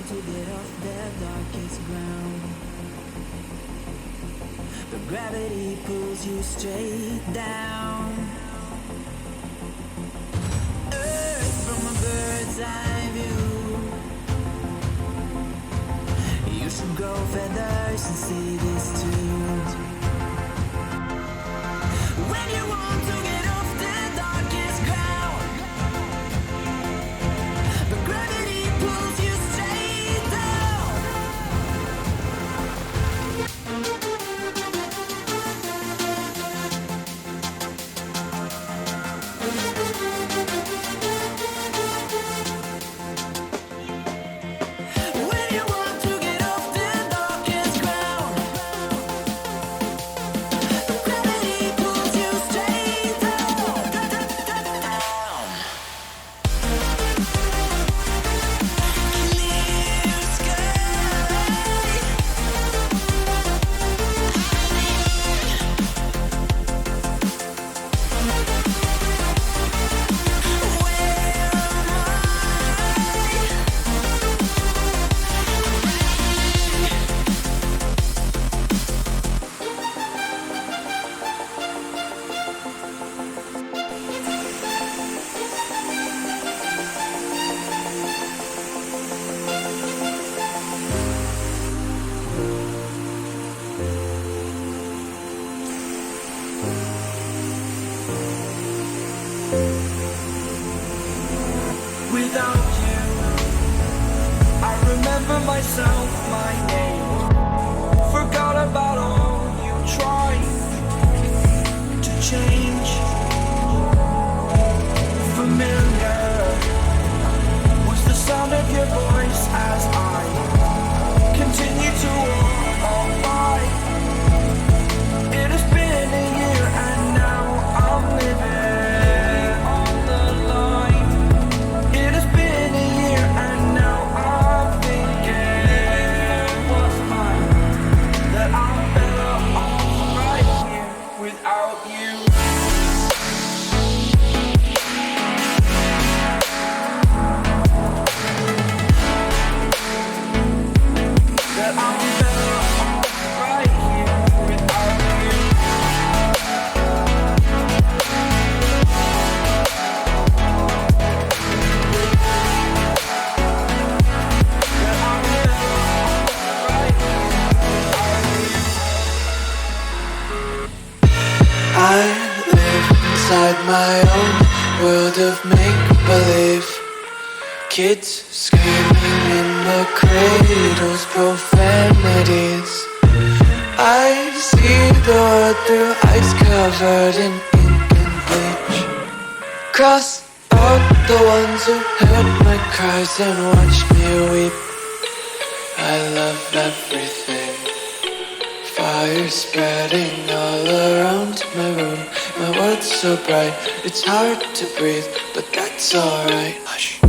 to get off the darkest ground, but gravity pulls you straight down. Earth from a bird's eye view. You should grow feathers and see this too. When you want to get off the darkest ground, but gravity pulls you straight down. When you want to get off the darkest ground, but gravity pulls you straight down. Clear sky. Without you, I remember myself, my name. Forgot about all you tried to change. Familiar was the sound of your voice as I continue to walk by. It has been a year and now I'm living on the line. It has been a year and now I'm thinking what's mine, that I'm better off right here without you. That I'm better off right here without you. That I'm better off right here without you. I live inside my own world of make-believe. Kids screaming in the cradles, profanities. I see the world through ice covered in ink and bleach. Cross out the ones who heard my cries and watched me weep. I love everything. Fire spreading all around my room. My world's so bright, it's hard to breathe, but that's alright. Hush.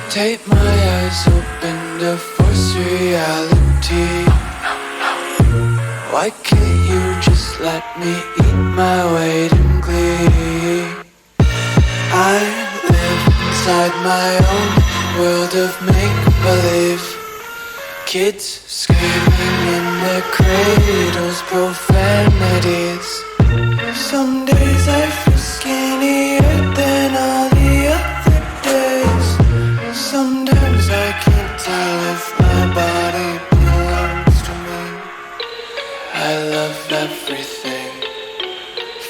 Tape my eyes open to force reality. Why can't you just let me eat my weight in glee? I live inside my own world of make-believe. Kids screaming in their cradles, profanities. Some days I feel skinnier than all the other days. Sometimes I can't tell if my body belongs to me. I love everything.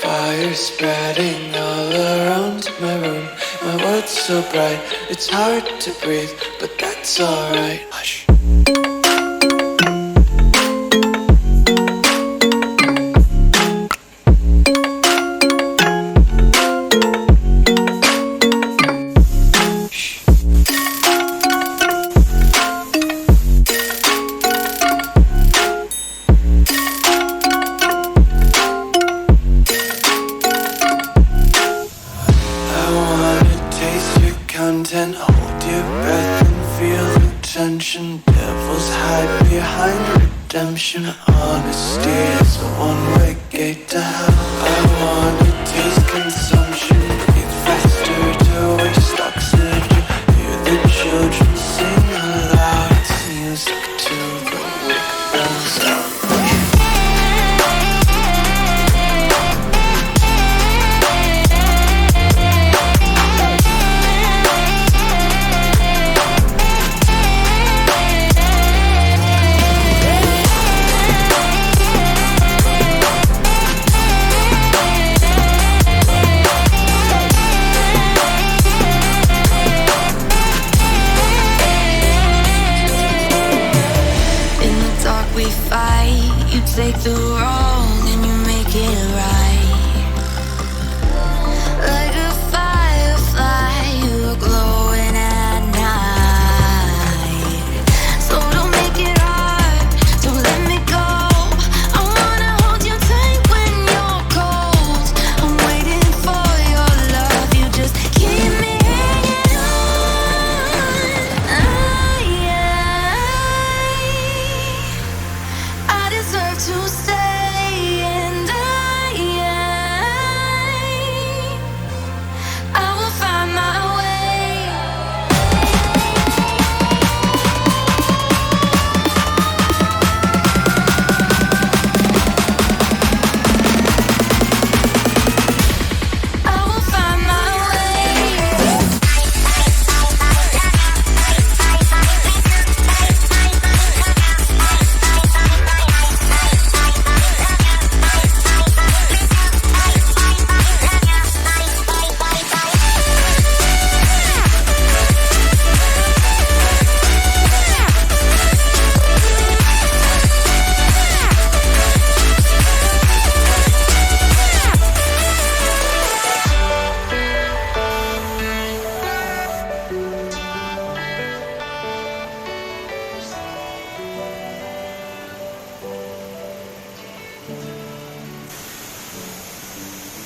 Fire spreading all around my room. My world's so bright, it's hard to breathe, but that's alright. Hush. content. Hold your breath and feel the tension. Devils hide behind redemption. Honesty is a one-way gate to hell. I wanna taste consumption. Breathe faster to waste oxygen. Hear the children sing aloud. It's music till the wick burns out. Take the wrong and you make it right. Like a firefly, you're glowing at night. So don't make it hard, don't let me go. I wanna hold you tight when you're cold. I'm waiting for your love, you just keep me hanging on. I deserve to stay, and I will find my way. I will find my way.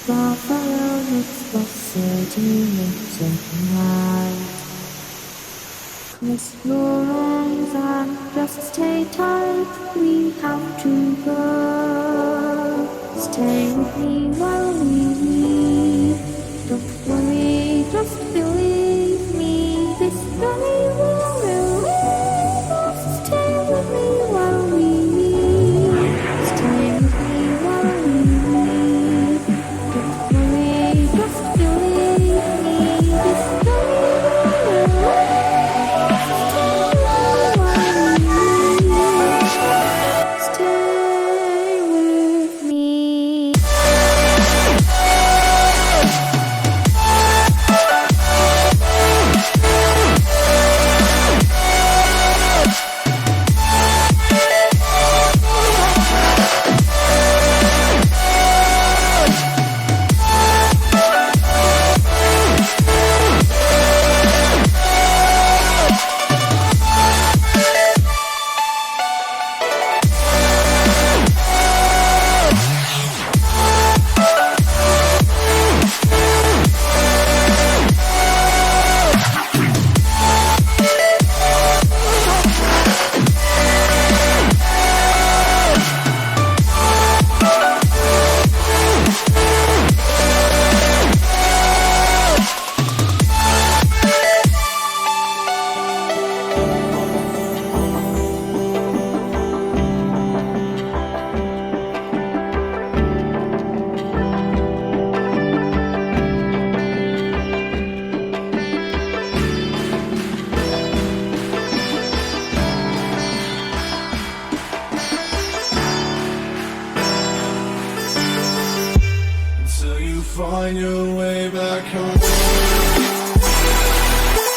Buffalo looks city looks at night. Close your eyes and just stay tight. We have to go. Stay with me while we leave. Don't worry, just believe me. This journey will relieve us. Stay with me while we leave. Stay with me while we leave. Don't worry, just believe me. This journey will relieve us. Stay with me. Find your